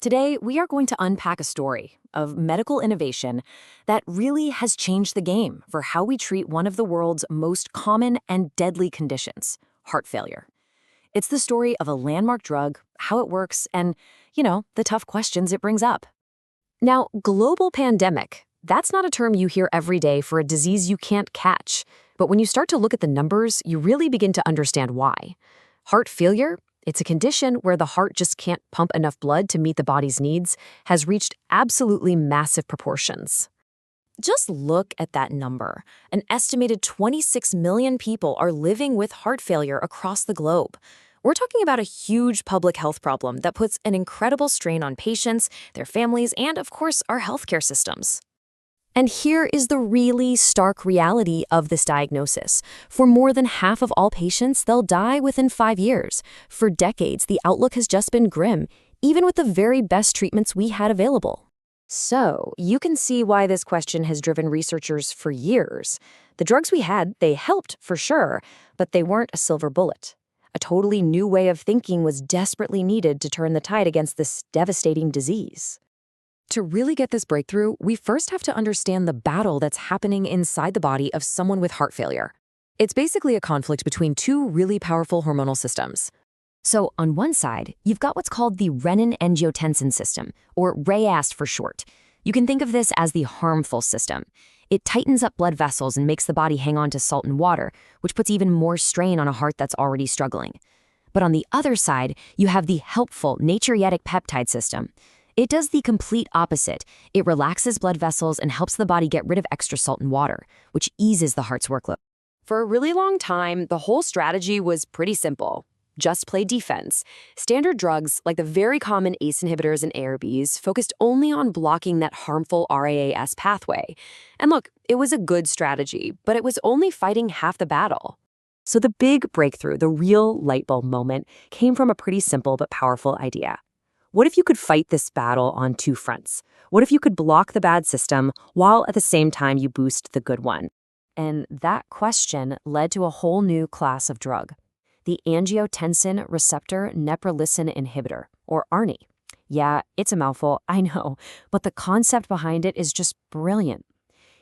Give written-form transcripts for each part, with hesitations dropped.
Today, we are going to unpack a story of medical innovation that really has changed the game for how we treat one of the world's most common and deadly conditions, heart failure. It's the story of a landmark drug, how it works, and, the tough questions it brings up. Now, global pandemic, that's not a term you hear every day for a disease you can't catch. But when you start to look at the numbers, you really begin to understand why. Heart failure, it's a condition where the heart just can't pump enough blood to meet the body's needs, has reached absolutely massive proportions. Just look at that number. An estimated 26 million people are living with heart failure across the globe. We're talking about a huge public health problem that puts an incredible strain on patients, their families, and, of course, our healthcare systems. And here is the really stark reality of this diagnosis. For more than half of all patients, they'll die within 5 years. For decades, the outlook has just been grim, even with the very best treatments we had available. So, you can see why this question has driven researchers for years. The drugs we had, they helped, for sure, but they weren't a silver bullet. A totally new way of thinking was desperately needed to turn the tide against this devastating disease. To really get this breakthrough, we first have to understand the battle that's happening inside the body of someone with heart failure. It's basically a conflict between two really powerful hormonal systems. So on one side, you've got what's called the renin-angiotensin system, or RAAS for short. You can think of this as the harmful system. It tightens up blood vessels and makes the body hang on to salt and water, which puts even more strain on a heart that's already struggling. But on the other side, you have the helpful natriuretic peptide system. It does the complete opposite. It relaxes blood vessels and helps the body get rid of extra salt and water, which eases the heart's workload. For a really long time, the whole strategy was pretty simple. Just play defense. Standard drugs, like the very common ACE inhibitors and ARBs, focused only on blocking that harmful RAAS pathway. And look, it was a good strategy, but it was only fighting half the battle. So the big breakthrough, the real light bulb moment, came from a pretty simple but powerful idea. What if you could fight this battle on two fronts? What if you could block the bad system while at the same time you boost the good one? And that question led to a whole new class of drug, the angiotensin receptor neprilysin inhibitor, or ARNI. Yeah, it's a mouthful, I know, but the concept behind it is just brilliant.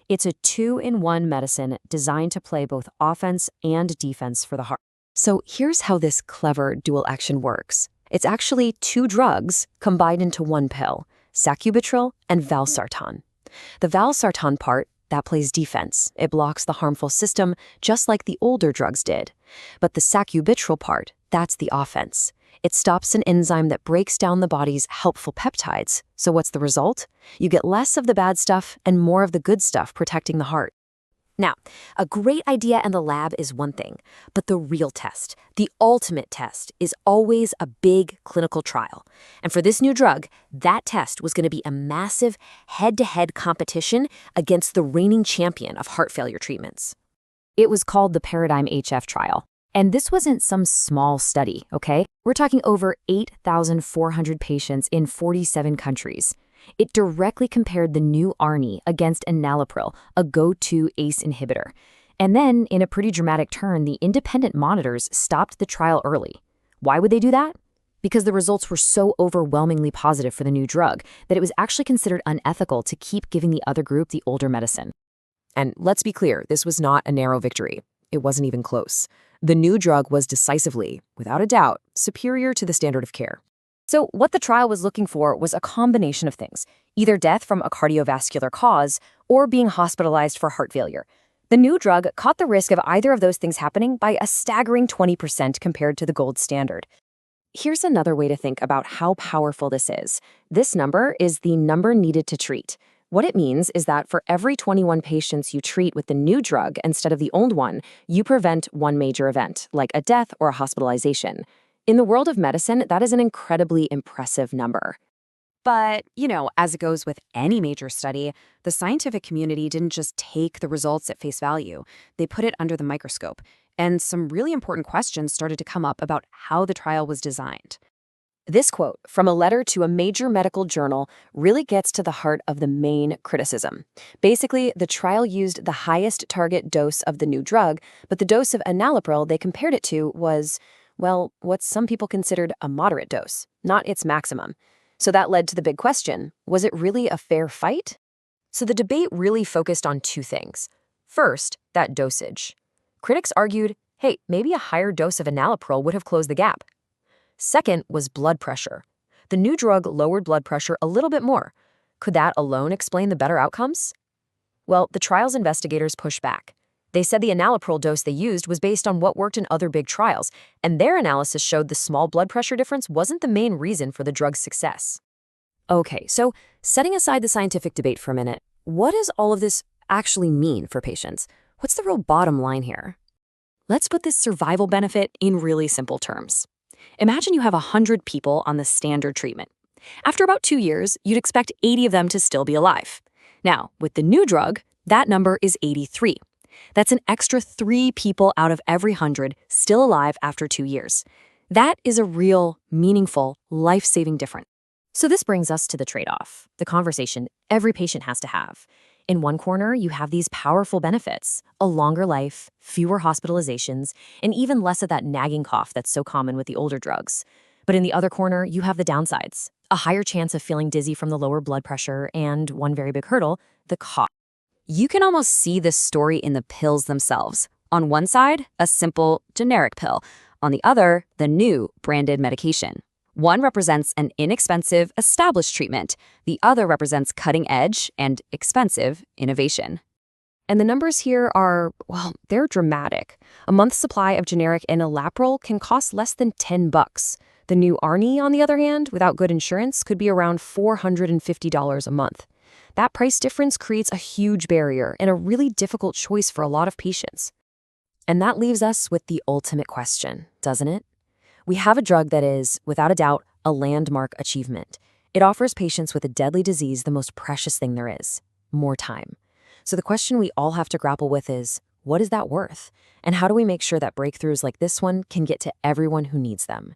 It's a two-in-one medicine designed to play both offense and defense for the heart. So here's how this clever dual action works. It's actually two drugs combined into one pill, Sacubitril and Valsartan. The Valsartan part, that plays defense. It blocks the harmful system just like the older drugs did. But the Sacubitril part, that's the offense. It stops an enzyme that breaks down the body's helpful peptides. So what's the result? You get less of the bad stuff and more of the good stuff protecting the heart. Now, a great idea in the lab is one thing, but the real test, the ultimate test, is always a big clinical trial. And for this new drug, that test was going to be a massive head-to-head competition against the reigning champion of heart failure treatments. It was called the Paradigm-HF trial. And this wasn't some small study, okay? We're talking over 8,400 patients in 47 countries. It directly compared the new ARNI against Enalapril, a go-to ACE inhibitor. And then, in a pretty dramatic turn, the independent monitors stopped the trial early. Why would they do that? Because the results were so overwhelmingly positive for the new drug that it was actually considered unethical to keep giving the other group the older medicine. And let's be clear, this was not a narrow victory. It wasn't even close. The new drug was decisively, without a doubt, superior to the standard of care. So what the trial was looking for was a combination of things, either death from a cardiovascular cause or being hospitalized for heart failure. The new drug caught the risk of either of those things happening by a staggering 20% compared to the gold standard. Here's another way to think about how powerful this is. This number is the number needed to treat. What it means is that for every 21 patients you treat with the new drug instead of the old one, you prevent one major event, like a death or a hospitalization. In the world of medicine, that is an incredibly impressive number. But, as it goes with any major study, the scientific community didn't just take the results at face value. They put it under the microscope, and some really important questions started to come up about how the trial was designed. This quote from a letter to a major medical journal really gets to the heart of the main criticism. Basically, the trial used the highest target dose of the new drug, but the dose of enalapril they compared it to was, well, what some people considered a moderate dose, not its maximum. So that led to the big question, was it really a fair fight? So the debate really focused on two things. First, that dosage. Critics argued, hey, maybe a higher dose of enalapril would have closed the gap. Second was blood pressure. The new drug lowered blood pressure a little bit more. Could that alone explain the better outcomes? Well, the trial's investigators pushed back. They said the enalapril dose they used was based on what worked in other big trials, and their analysis showed the small blood pressure difference wasn't the main reason for the drug's success. Okay, so setting aside the scientific debate for a minute, what does all of this actually mean for patients? What's the real bottom line here? Let's put this survival benefit in really simple terms. Imagine you have 100 people on the standard treatment. After about 2 years, you'd expect 80 of them to still be alive. Now, with the new drug, that number is 83. That's an extra 3 people out of every 100 still alive after 2 years. That is a real, meaningful, life-saving difference. So this brings us to the trade-off, the conversation every patient has to have. In one corner, you have these powerful benefits, a longer life, fewer hospitalizations, and even less of that nagging cough that's so common with the older drugs. But in the other corner, you have the downsides, a higher chance of feeling dizzy from the lower blood pressure, and one very big hurdle, the cost. You can almost see this story in the pills themselves. On one side, a simple, generic pill. On the other, the new, branded medication. One represents an inexpensive, established treatment. The other represents cutting-edge and expensive innovation. And the numbers here are, well, they're dramatic. A month's supply of generic Enalapril can cost less than $10. The new Arni, on the other hand, without good insurance, could be around $450 a month. That price difference creates a huge barrier and a really difficult choice for a lot of patients. And that leaves us with the ultimate question, doesn't it? We have a drug that is, without a doubt, a landmark achievement. It offers patients with a deadly disease the most precious thing there is, more time. So the question we all have to grapple with is, what is that worth? And how do we make sure that breakthroughs like this one can get to everyone who needs them?